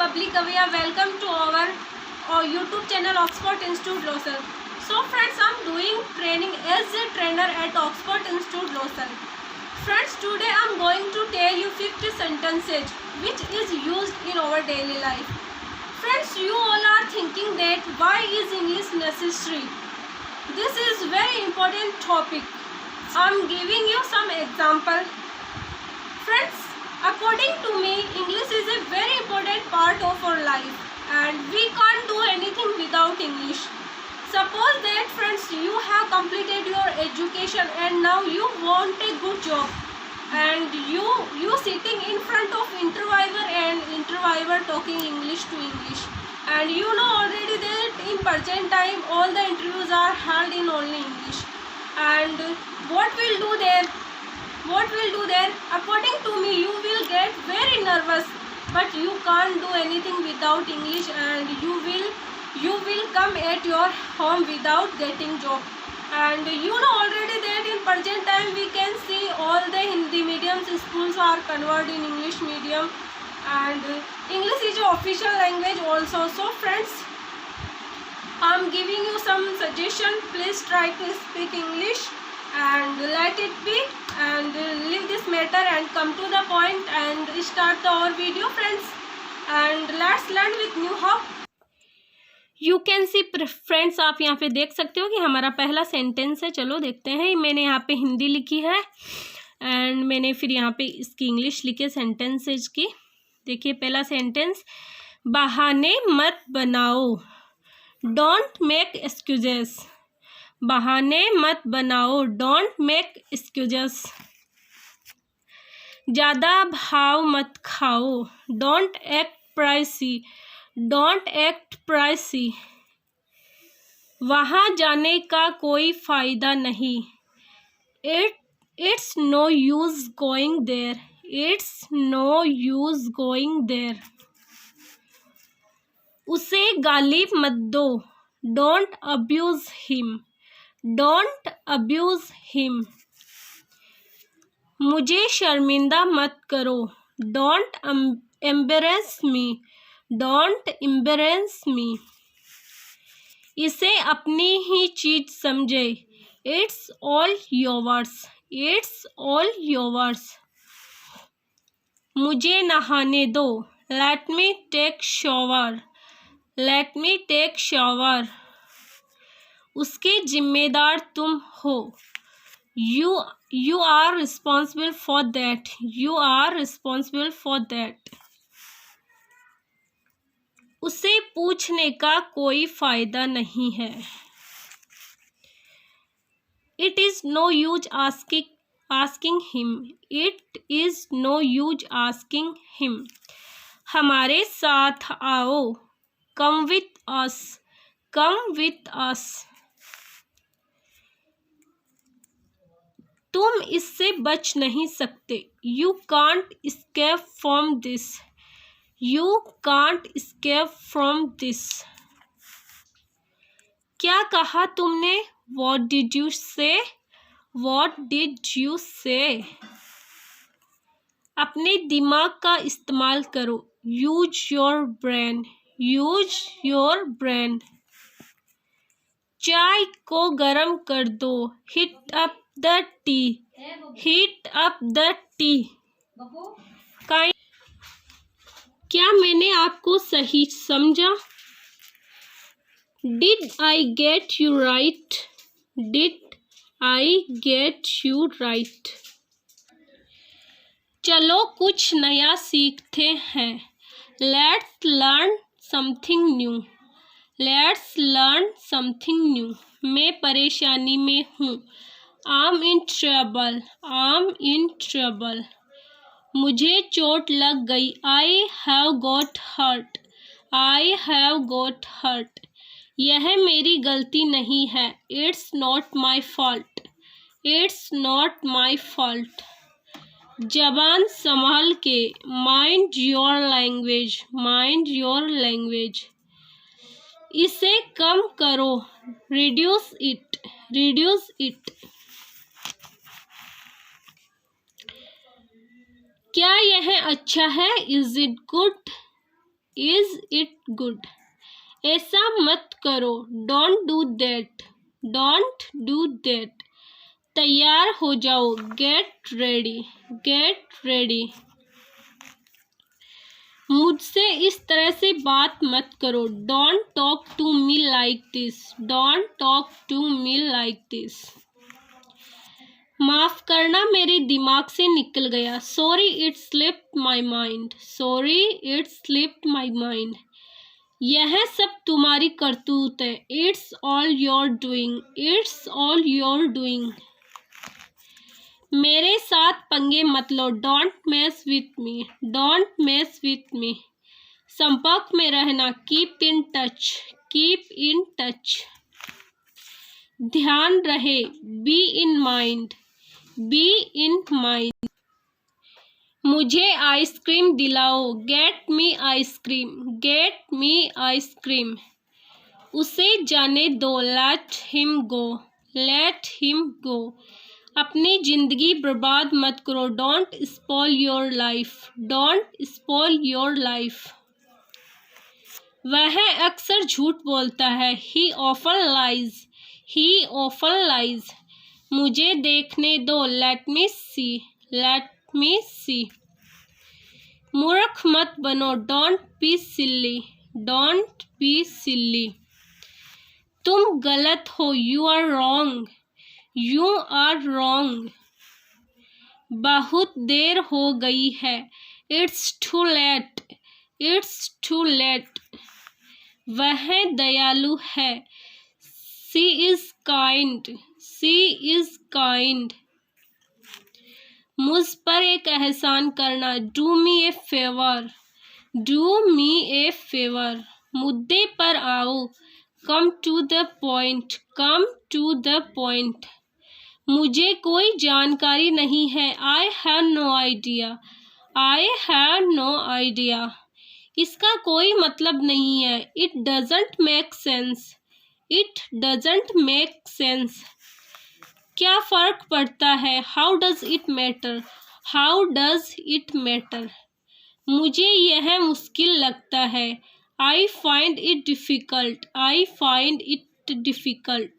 Babli Kaviya. Welcome to our YouTube channel Oxford Institute Losal. So friends, I'm doing training as a trainer at Oxford Institute Losal. Friends, today I'm going to tell you 50 sentences which is used in our daily life. Friends, you all are thinking that why is English necessary? This is very important topic. I'm giving you some example. Friends, according to me, English is a very important part of our life and we can't do anything without English. Suppose that friends, you have completed your education and now you want a good job and you sitting in front of interviewer and interviewer talking English to English, and you know already that in present time all the interviews are held in only English. And what will do there? According to me, you will get very nervous, but you can't do anything without English, and you will come at your home without getting job. And you know already that in present time we can see all the Hindi medium schools are converted in English medium, and English is your official language also. So friends, I'm giving you some suggestion. Please try to speak English and let it be, and leave this matter and come to the point and start our video friends, and let's learn with new how. You can see friends, आप यहाँ पे देख सकते हो कि हमारा पहला sentence है. चलो देखते हैं. मैंने यहाँ पे हिंदी लिखी है एंड मैंने फिर यहाँ पे इसकी इंग्लिश लिखी है सेंटेंसेज की. देखिए पहला सेंटेंस, बहाने मत बनाओ, डोंट मेक एक्सक्यूजेस. बहाने मत बनाओ, डोंट मेक एक्सक्यूजेस. ज़्यादा भाव मत खाओ, don't act pricey, don't act pricey. वहाँ जाने का कोई फ़ायदा नहीं, it's no use going there, it's no use going there. उसे गाली मत दो, don't abuse him, don't abuse him. मुझे शर्मिंदा मत करो, don't embarrass me, don't embarrass me. इसे अपनी ही चीज समझे, it's all yours, it's all yours. मुझे नहाने दो, let me take shower, let me take shower. उसके जिम्मेदार तुम हो, you are responsible for that, you are responsible for that. उसे पूछने का कोई फ़ायदा नहीं है, it is no use asking him, it is no use asking him. हमारे साथ आओ, come with us, come with us. तुम इससे बच नहीं सकते, you can't escape from this, You can't escape from this. क्या कहा तुमने? What did you say? What did you say? अपने दिमाग का इस्तेमाल करो, Use your brain, use your brain. चाय को गरम कर दो, Heat up the tea, heat up the tea. क्या मैंने आपको सही समझा? Did I get you right, did I get you right. चलो कुछ नया सीखते हैं, let's learn something new, let's learn something new. मैं परेशानी में हूँ, I am in trouble, I am in trouble. मुझे चोट लग गई, I have got hurt, I have got hurt. यह मेरी गलती नहीं है, it's not my fault, it's not my fault. जबान संभाल के, mind your language, mind your language. इसे कम करो, रिड्यूस इट, रिड्यूस इट. क्या यह अच्छा है? Is it good? Is it good? ऐसा मत करो, don't do that, don't do that. तैयार हो जाओ, गेट रेडी, गेट रेडी। मुझसे इस तरह से बात मत करो, don't talk to me like this, don't talk to me like this. माफ़ करना, मेरे दिमाग से निकल गया, sorry it slipped my mind, sorry it slipped my mind. यह सब तुम्हारी करतूत है, it's all your doing, it's all your doing. मेरे साथ पंगे मत लो, don't mess with me, don't mess with me. संपर्क में रहना, keep in touch, keep in touch. ध्यान रहे, be in mind, be in mind. मुझे आइसक्रीम दिलाओ, get me ice cream, get me ice cream. उसे जाने दो, let him go, let him go. अपनी ज़िंदगी बर्बाद मत करो, don't spoil your life, don't spoil your life. वह अक्सर झूठ बोलता है, ही ऑफन लाइज, ही ऑफन लाइज। मुझे देखने दो, लेट मी सी, लेट मी सी। मूर्ख मत बनो, don't be silly, don't be silly. तुम गलत हो, you are wrong, you are wrong. बहुत देर हो गई है, it's too late, it's too late. वह दयालु है, she is kind, she is kind. मुझ पर एक एहसान करना, do me a favour, do me a favour. मुद्दे पर आओ, come to the point, come to the point. मुझे कोई जानकारी नहीं है, I have no idea, I have no idea. इसका कोई मतलब नहीं है, it doesn't make sense, it doesn't make sense. क्या फ़र्क पड़ता है, how does it matter, how does it matter. मुझे यह मुश्किल लगता है, I find it difficult, I find it difficult.